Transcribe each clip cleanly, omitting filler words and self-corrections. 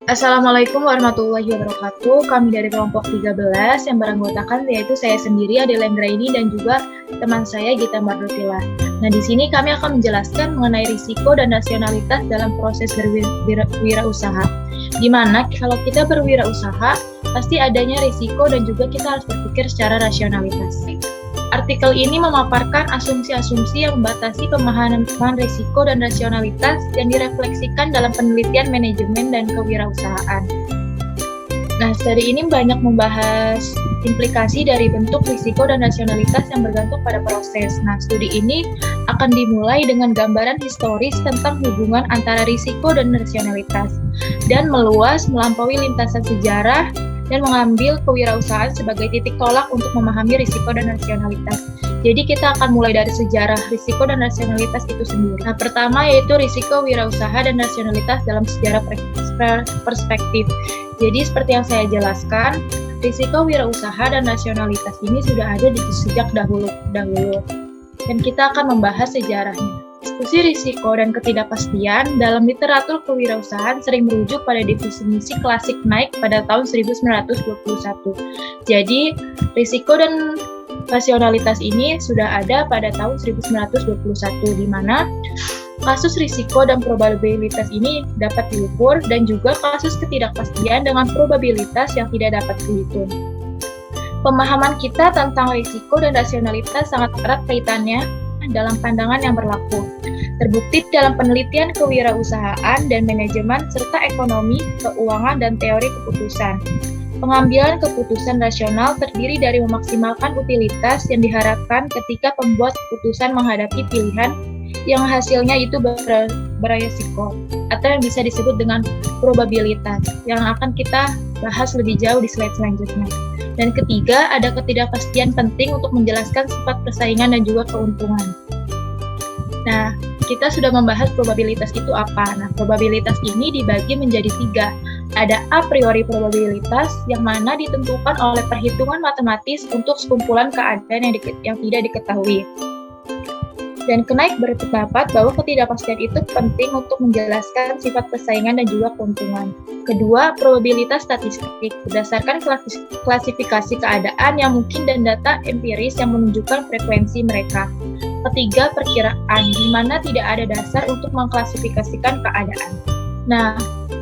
Assalamualaikum warahmatullahi wabarakatuh. Kami dari kelompok 13 yang beranggotakan yaitu saya sendiri Adela Anggraini dan juga teman saya Gita Mardutila. Nah, di sini kami akan menjelaskan mengenai risiko dan rasionalitas dalam proses berwirausaha. Di mana kalau kita berwirausaha, pasti adanya risiko dan juga kita harus berpikir secara rasionalitas. Artikel ini memaparkan asumsi-asumsi yang membatasi pemahaman risiko dan rasionalitas yang direfleksikan dalam penelitian manajemen dan kewirausahaan. Nah, studi ini banyak membahas implikasi dari bentuk risiko dan rasionalitas yang bergantung pada proses. Nah, studi ini akan dimulai dengan gambaran historis tentang hubungan antara risiko dan rasionalitas dan meluas melampaui lintasan sejarah dan mengambil kewirausahaan sebagai titik tolak untuk memahami risiko dan rasionalitas. Jadi kita akan mulai dari sejarah risiko dan rasionalitas itu sendiri. Nah, pertama yaitu risiko wirausaha dan rasionalitas dalam sejarah perspektif. Jadi seperti yang saya jelaskan, risiko wirausaha dan rasionalitas ini sudah ada sejak dahulu. Dan kita akan membahas sejarahnya. Diskusi risiko dan ketidakpastian dalam literatur kewirausahaan sering merujuk pada definisi klasik Knight pada tahun 1921. Jadi, risiko dan rasionalitas ini sudah ada pada tahun 1921, di mana kasus risiko dan probabilitas ini dapat diukur dan juga kasus ketidakpastian dengan probabilitas yang tidak dapat dihitung. Pemahaman kita tentang risiko dan rasionalitas sangat erat kaitannya dalam pandangan yang berlaku. Terbukti dalam penelitian kewirausahaan dan manajemen serta ekonomi, keuangan, dan teori keputusan. Pengambilan keputusan rasional terdiri dari memaksimalkan utilitas yang diharapkan ketika pembuat keputusan menghadapi pilihan yang hasilnya itu beresiko, atau yang bisa disebut dengan probabilitas, yang akan kita bahas lebih jauh di slide selanjutnya. Dan ketiga, ada ketidakpastian penting untuk menjelaskan sifat persaingan dan juga keuntungan. Nah, kita sudah membahas probabilitas itu apa. Nah, probabilitas ini dibagi menjadi 3. Ada a priori probabilitas yang mana ditentukan oleh perhitungan matematis untuk sekumpulan keadaan yang tidak diketahui. Dan Knight berpendapat bahwa ketidakpastian itu penting untuk menjelaskan sifat persaingan dan juga keuntungan. Kedua, probabilitas statistik berdasarkan klasifikasi keadaan yang mungkin dan data empiris yang menunjukkan frekuensi mereka. Ketiga, perkiraan, di mana tidak ada dasar untuk mengklasifikasikan keadaan. Nah,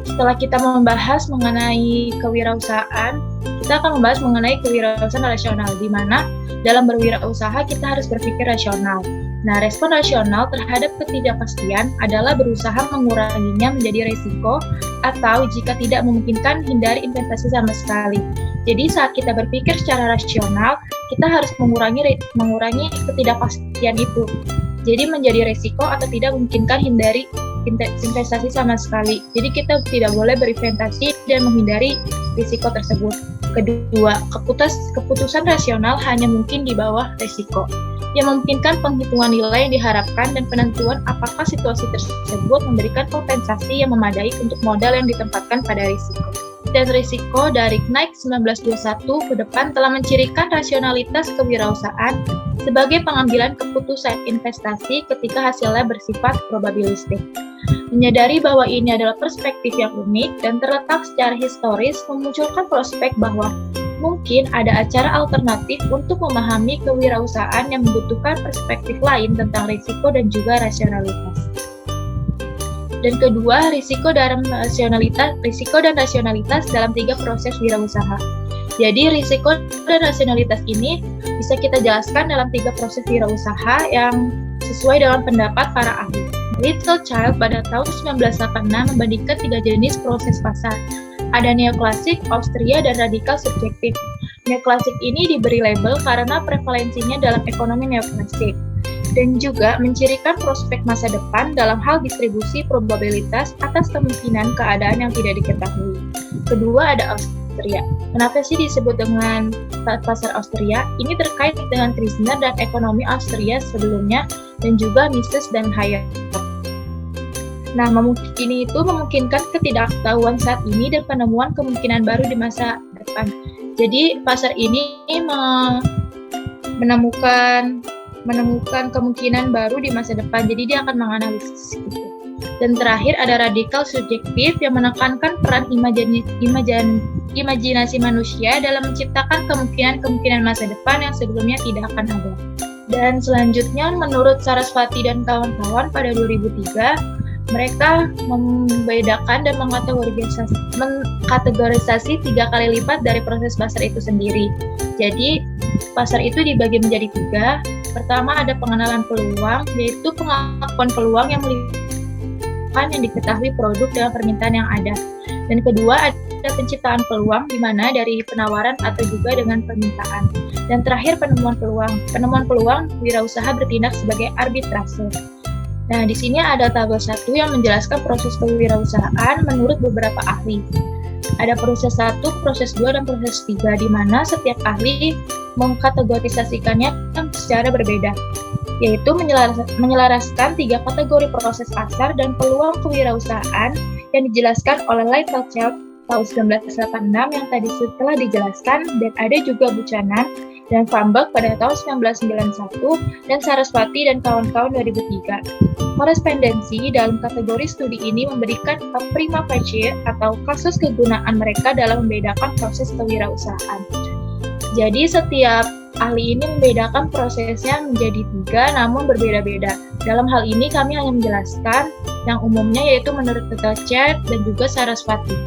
setelah kita membahas mengenai kewirausahaan, kita akan membahas mengenai kewirausahaan rasional, di mana dalam berwirausaha kita harus berpikir rasional. Nah, respon rasional terhadap ketidakpastian adalah berusaha menguranginya menjadi risiko atau jika tidak memungkinkan hindari investasi sama sekali. Jadi saat kita berpikir secara rasional, kita harus mengurangi ketidakpastian itu. Jadi menjadi risiko atau tidak memungkinkan hindari investasi sama sekali. Jadi kita tidak boleh berinvestasi dan menghindari risiko tersebut. Kedua, keputusan rasional hanya mungkin di bawah risiko, yang memungkinkan penghitungan nilai yang diharapkan dan penentuan apakah situasi tersebut memberikan kompensasi yang memadai untuk modal yang ditempatkan pada risiko. Dan risiko dari Knight 1921 ke depan telah mencirikan rasionalitas kewirausahaan sebagai pengambilan keputusan investasi ketika hasilnya bersifat probabilistik. Menyadari bahwa ini adalah perspektif yang unik dan terletak secara historis memunculkan prospek bahwa mungkin ada cara alternatif untuk memahami kewirausahaan yang membutuhkan perspektif lain tentang risiko dan juga rasionalitas. Dan kedua, risiko dan rasionalitas dalam 3 proses wirausaha. Jadi risiko dan rasionalitas ini bisa kita jelaskan dalam 3 proses wirausaha yang sesuai dengan pendapat para ahli. Little Child pada tahun 1986 membandingkan 3 jenis proses pasar. Ada neoklasik, Austria, dan radikal subjektif. Neoklasik ini diberi label karena prevalensinya dalam ekonomi neoklasik dan juga mencirikan prospek masa depan dalam hal distribusi probabilitas atas kemungkinan keadaan yang tidak diketahui. Kedua, ada Austria. Kenapa sih disebut dengan pasar Austria? Ini terkait dengan Krisner dan ekonomi Austria sebelumnya dan juga Mises dan Hayek. Nah, ini itu memungkinkan ketidaktahuan saat ini dan penemuan kemungkinan baru di masa depan. Jadi, pasar ini menemukan kemungkinan baru di masa depan. Jadi, dia akan menganalisis gitu. Dan terakhir ada radikal subjektif yang menekankan peran imajinasi manusia dalam menciptakan kemungkinan-kemungkinan masa depan yang sebelumnya tidak akan ada. Dan selanjutnya menurut Sarasvati dan kawan-kawan pada 2003, mereka membedakan dan mengkategorisasi 3 kali lipat dari proses pasar itu sendiri. Jadi pasar itu dibagi menjadi 3. Pertama ada pengenalan peluang, yaitu pengakuan peluang yang melibatkan yang diketahui produk dengan permintaan yang ada. Dan kedua ada penciptaan peluang, di mana dari penawaran atau juga dengan permintaan. Dan terakhir penemuan peluang. Penemuan peluang, wirausaha bertindak sebagai arbitrase. Nah, di sini ada tabel 1 yang menjelaskan proses kewirausahaan menurut beberapa ahli. Ada proses 1, proses 2, dan proses 3, di mana setiap ahli mengkategorisasikannya secara berbeda, yaitu menyelaraskan 3 kategori proses pasar dan peluang kewirausahaan yang dijelaskan oleh Littlechild tahun 1986 yang tadi setelah dijelaskan, dan ada juga Buchanan dan Fambach pada tahun 1991, dan Sarasvati dan kawan-kawan 2003. Korespondensi dalam kategori studi ini memberikan prima facie atau kasus kegunaan mereka dalam membedakan proses kewirausahaan. Jadi setiap ahli ini membedakan prosesnya menjadi 3 namun berbeda-beda. Dalam hal ini kami hanya menjelaskan yang umumnya, yaitu menurut Littlechild dan juga Sarasvati.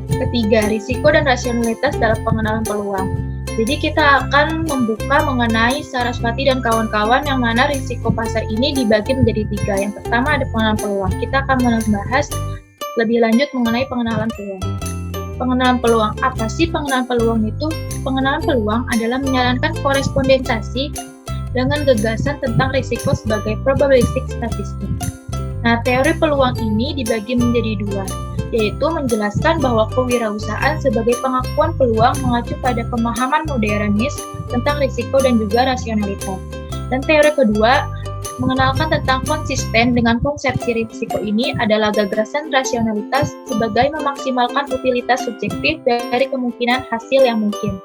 Ketiga, risiko dan rasionalitas dalam pengenalan peluang. Jadi kita akan membuka mengenai Sarasvati dan kawan-kawan yang mana risiko pasar ini dibagi menjadi 3. Yang pertama ada pengenalan peluang. Kita akan membahas lebih lanjut mengenai pengenalan peluang. Pengenalan peluang, apa sih pengenalan peluang itu? Pengenalan peluang adalah menjalankan korespondensasi dengan gagasan tentang risiko sebagai probabilistik statistik. Nah, teori peluang ini dibagi menjadi 2, yaitu menjelaskan bahwa kewirausahaan sebagai pengakuan peluang mengacu pada pemahaman modernis tentang risiko dan juga rasionalitas. Dan teori kedua, mengenalkan tentang konsisten dengan konsepsi risiko ini adalah gagasan rasionalitas sebagai memaksimalkan utilitas subjektif dari kemungkinan hasil yang mungkin.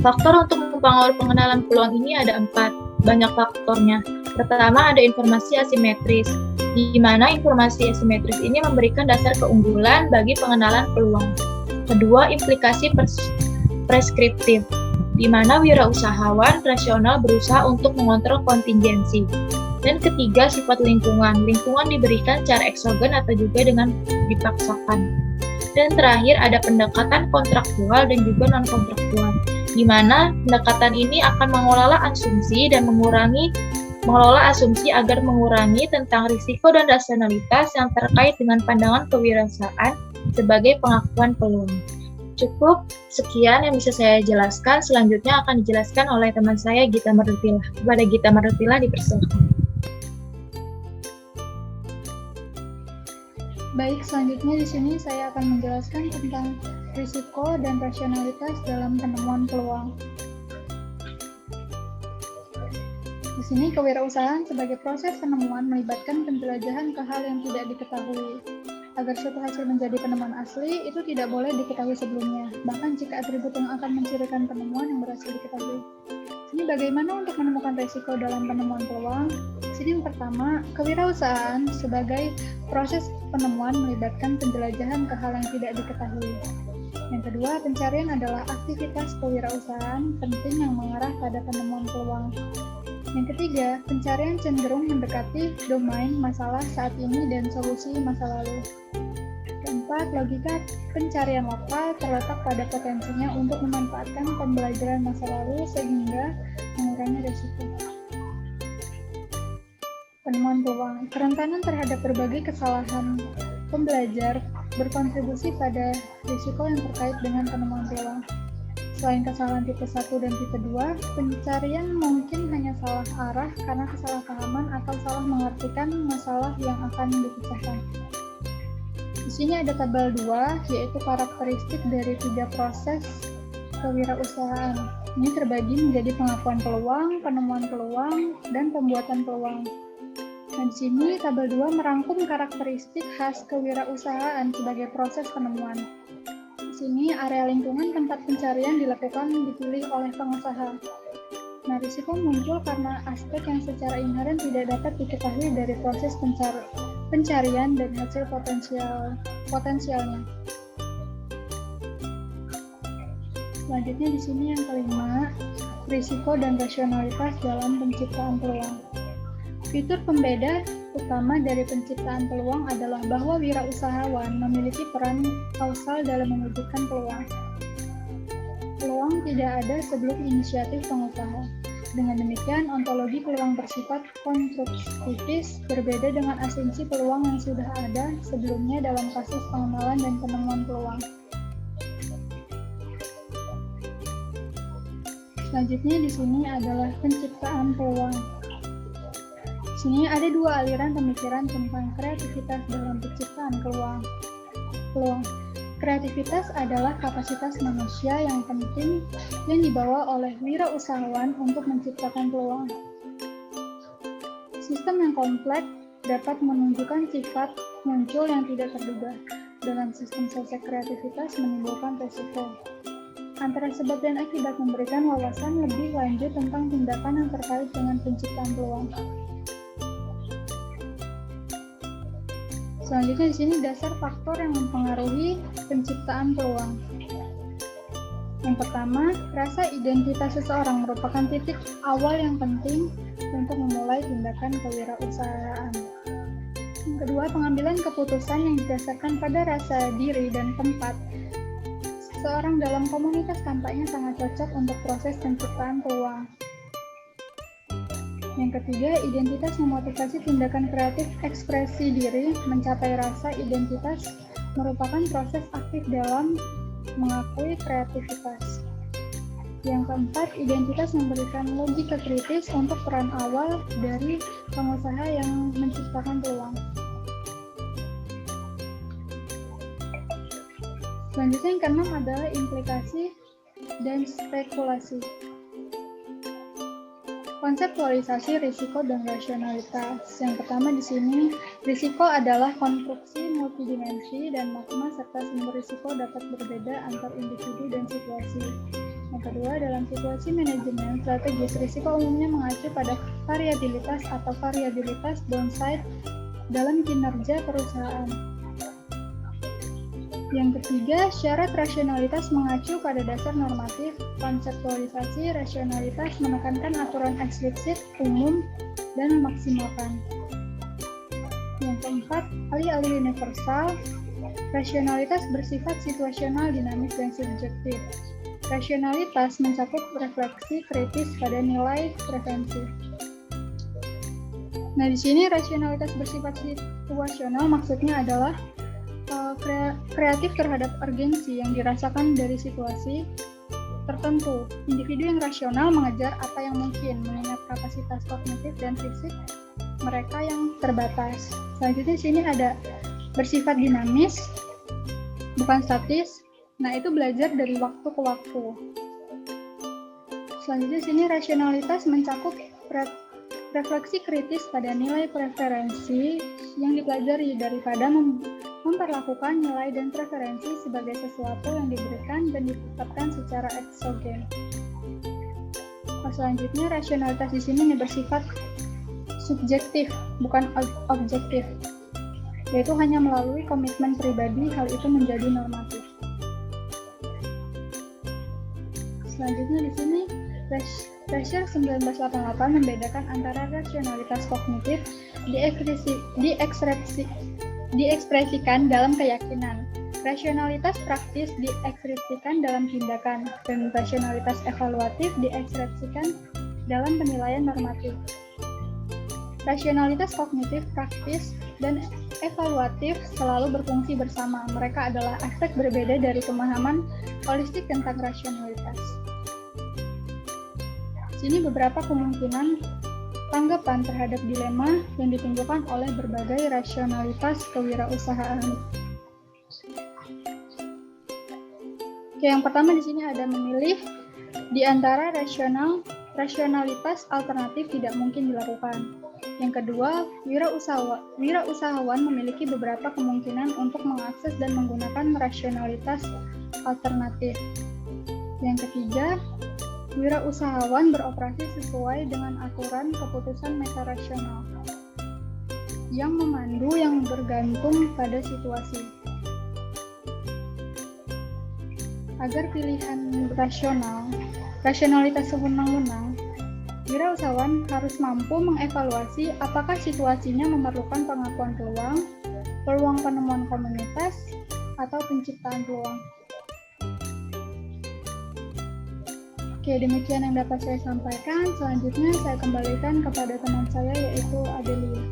Faktor untuk mempengaruhi pengenalan peluang ini ada 4, banyak faktornya. Pertama ada informasi asimetris, di mana informasi asimetris ini memberikan dasar keunggulan bagi pengenalan peluang. Kedua, implikasi preskriptif, di mana wirausahawan rasional berusaha untuk mengontrol kontingensi. Dan ketiga, sifat lingkungan. Lingkungan diberikan secara eksogen atau juga dengan dipaksakan. Dan terakhir ada pendekatan kontraktual dan juga non-kontraktual, di mana pendekatan ini akan mengelola asumsi agar mengurangi tentang risiko dan rasionalitas yang terkait dengan pandangan kewirausahaan sebagai pengakuan peluang. Cukup sekian yang bisa saya jelaskan. Selanjutnya akan dijelaskan oleh teman saya Gita Mardutila. Kepada Gita Mardutila dipersilakan. Baik, selanjutnya di sini saya akan menjelaskan tentang risiko dan rasionalitas dalam penemuan peluang. Di sini kewirausahaan sebagai proses penemuan melibatkan penjelajahan ke hal yang tidak diketahui. Agar suatu hasil menjadi penemuan asli, itu tidak boleh diketahui sebelumnya, bahkan jika atribut yang akan mencirikan penemuan yang berhasil diketahui. Ini bagaimana untuk menemukan risiko dalam penemuan peluang? Sini yang pertama, kewirausahaan sebagai proses penemuan melibatkan penjelajahan ke hal yang tidak diketahui. Yang kedua, pencarian adalah aktivitas kewirausahaan penting yang mengarah pada penemuan peluang. Yang ketiga, pencarian cenderung mendekati domain masalah saat ini dan solusi masa lalu. Keempat, logika pencarian lokal terletak pada potensinya untuk memanfaatkan pembelajaran masa lalu sehingga mengurangi risiko. Penemuan peluang, kerentanan terhadap berbagai kesalahan pembelajar berkontribusi pada risiko yang terkait dengan penemuan peluang. Selain kesalahan tipe 1 dan tipe 2, pencarian mungkin hanya salah arah karena kesalahpahaman atau salah mengartikan masalah yang akan dipecahkan. Di sini ada tabel 2, yaitu karakteristik dari 3 proses kewirausahaan. Ini terbagi menjadi pengakuan peluang, penemuan peluang, dan pembuatan peluang. Dan di sini tabel 2 merangkum karakteristik khas kewirausahaan sebagai proses penemuan. Di sini area lingkungan tempat pencarian dilakukan dipilih oleh pengusaha. Nah, risiko muncul karena aspek yang secara inheren tidak dapat diketahui dari proses pencarian dan hasil potensialnya. Selanjutnya di sini yang kelima, risiko dan rasionalitas dalam penciptaan peluang. Fitur pembeda utama dari penciptaan peluang adalah bahwa wirausahawan memiliki peran kausal dalam mewujudkan peluang. Peluang tidak ada sebelum inisiatif pengusaha. Dengan demikian, ontologi peluang bersifat konstruktivis, berbeda dengan asumsi peluang yang sudah ada sebelumnya dalam kasus pengenalan dan penemuan peluang. Selanjutnya di sini adalah penciptaan peluang. Di sini ada dua aliran pemikiran tentang kreativitas dalam penciptaan peluang. Kreativitas adalah kapasitas manusia yang penting yang dibawa oleh wirausahawan untuk menciptakan peluang. Sistem yang kompleks dapat menunjukkan sifat muncul yang tidak terduga. Dalam sistem sosial kreativitas menimbulkan resiko. Antara sebab dan akibat memberikan wawasan lebih lanjut tentang tindakan yang terkait dengan penciptaan peluang. Selanjutnya di sini dasar faktor yang mempengaruhi penciptaan peluang. Yang pertama, rasa identitas seseorang merupakan titik awal yang penting untuk memulai tindakan kewirausahaan. Yang kedua, pengambilan keputusan yang didasarkan pada rasa diri dan tempat. Seseorang dalam komunitas tampaknya sangat cocok untuk proses penciptaan peluang. Yang ketiga, identitas memotivasi tindakan kreatif. Ekspresi diri mencapai rasa identitas merupakan proses aktif dalam mengakui kreativitas. Yang keempat, identitas memberikan logika kritis untuk peran awal dari pengusaha yang menciptakan peluang. Selanjutnya yang keenam adalah implikasi dan spekulasi. Konseptualisasi risiko dan rasionalitas. Yang pertama di sini, risiko adalah konstruksi multidimensi dan makna serta sumber risiko dapat berbeda antar individu dan situasi. Yang kedua, dalam situasi manajemen strategis, risiko umumnya mengacu pada variabilitas atau variabilitas downside dalam kinerja perusahaan. Yang ketiga, syarat rasionalitas mengacu pada dasar normatif. Konseptualisasi rasionalitas menekankan aturan eksplisit, umum, dan memaksimalkan. Yang keempat, alih-alih universal, rasionalitas bersifat situasional, dinamis, dan subjektif. Rasionalitas mencakup refleksi kritis pada nilai preferensi. Nah, di sini rasionalitas bersifat situasional maksudnya adalah kreatif terhadap urgensi yang dirasakan dari situasi tertentu. Individu yang rasional mengejar apa yang mungkin, mengingat kapasitas kognitif dan fisik mereka yang terbatas. Selanjutnya di sini ada bersifat dinamis, bukan statis. Nah, itu belajar dari waktu ke waktu. Selanjutnya di sini rasionalitas mencakup refleksi kritis pada nilai preferensi yang dipelajari daripada memperlakukan nilai dan preferensi sebagai sesuatu yang diberikan dan ditetapkan secara eksogen. Selanjutnya, rasionalitas di sini bersifat subjektif, bukan objektif, yaitu hanya melalui komitmen pribadi hal itu menjadi normatif. Selanjutnya di sini, Rasher 1988 membedakan antara rasionalitas kognitif diekspresikan dalam keyakinan, rasionalitas praktis diekspresikan dalam tindakan, dan rasionalitas evaluatif diekspresikan dalam penilaian normatif. Rasionalitas kognitif, praktis, dan evaluatif selalu berfungsi bersama. Mereka adalah aspek berbeda dari pemahaman holistik tentang rasionalitas. Sini beberapa kemungkinan tanggapan terhadap dilema yang ditimbulkan oleh berbagai rasionalitas kewirausahaan. Oke, yang pertama di sini ada memilih di antara rasionalitas alternatif tidak mungkin dilakukan. Yang kedua, wirausahawan memiliki beberapa kemungkinan untuk mengakses dan menggunakan rasionalitas alternatif. Yang ketiga, Wirausahawan beroperasi sesuai dengan aturan keputusan metarasional yang memandu yang bergantung pada situasi. Agar pilihan rasionalitas sewenang-wenang, wirausahawan harus mampu mengevaluasi apakah situasinya memerlukan pengakuan peluang penemuan komunitas, atau penciptaan peluang. Oke, demikian yang dapat saya sampaikan. Selanjutnya saya kembalikan kepada teman saya, yaitu Adelia.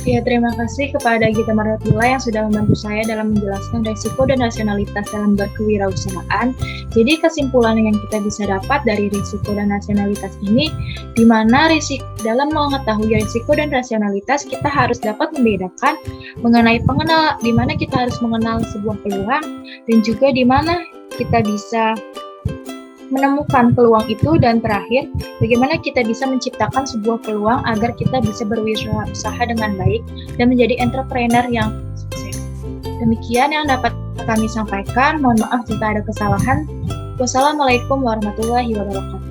Ya, terima kasih kepada Gita Marotila yang sudah membantu saya dalam menjelaskan risiko dan rasionalitas dalam berkewirausahaan. Jadi kesimpulan yang kita bisa dapat dari risiko dan rasionalitas ini, di mana dalam mengetahui risiko dan rasionalitas kita harus dapat membedakan mengenai di mana kita harus mengenal sebuah peluang dan juga di mana kita bisa menemukan peluang itu, dan terakhir, bagaimana kita bisa menciptakan sebuah peluang agar kita bisa berwirausaha dengan baik dan menjadi entrepreneur yang sukses. Demikian yang dapat kami sampaikan. Mohon maaf jika ada kesalahan. Wassalamualaikum warahmatullahi wabarakatuh.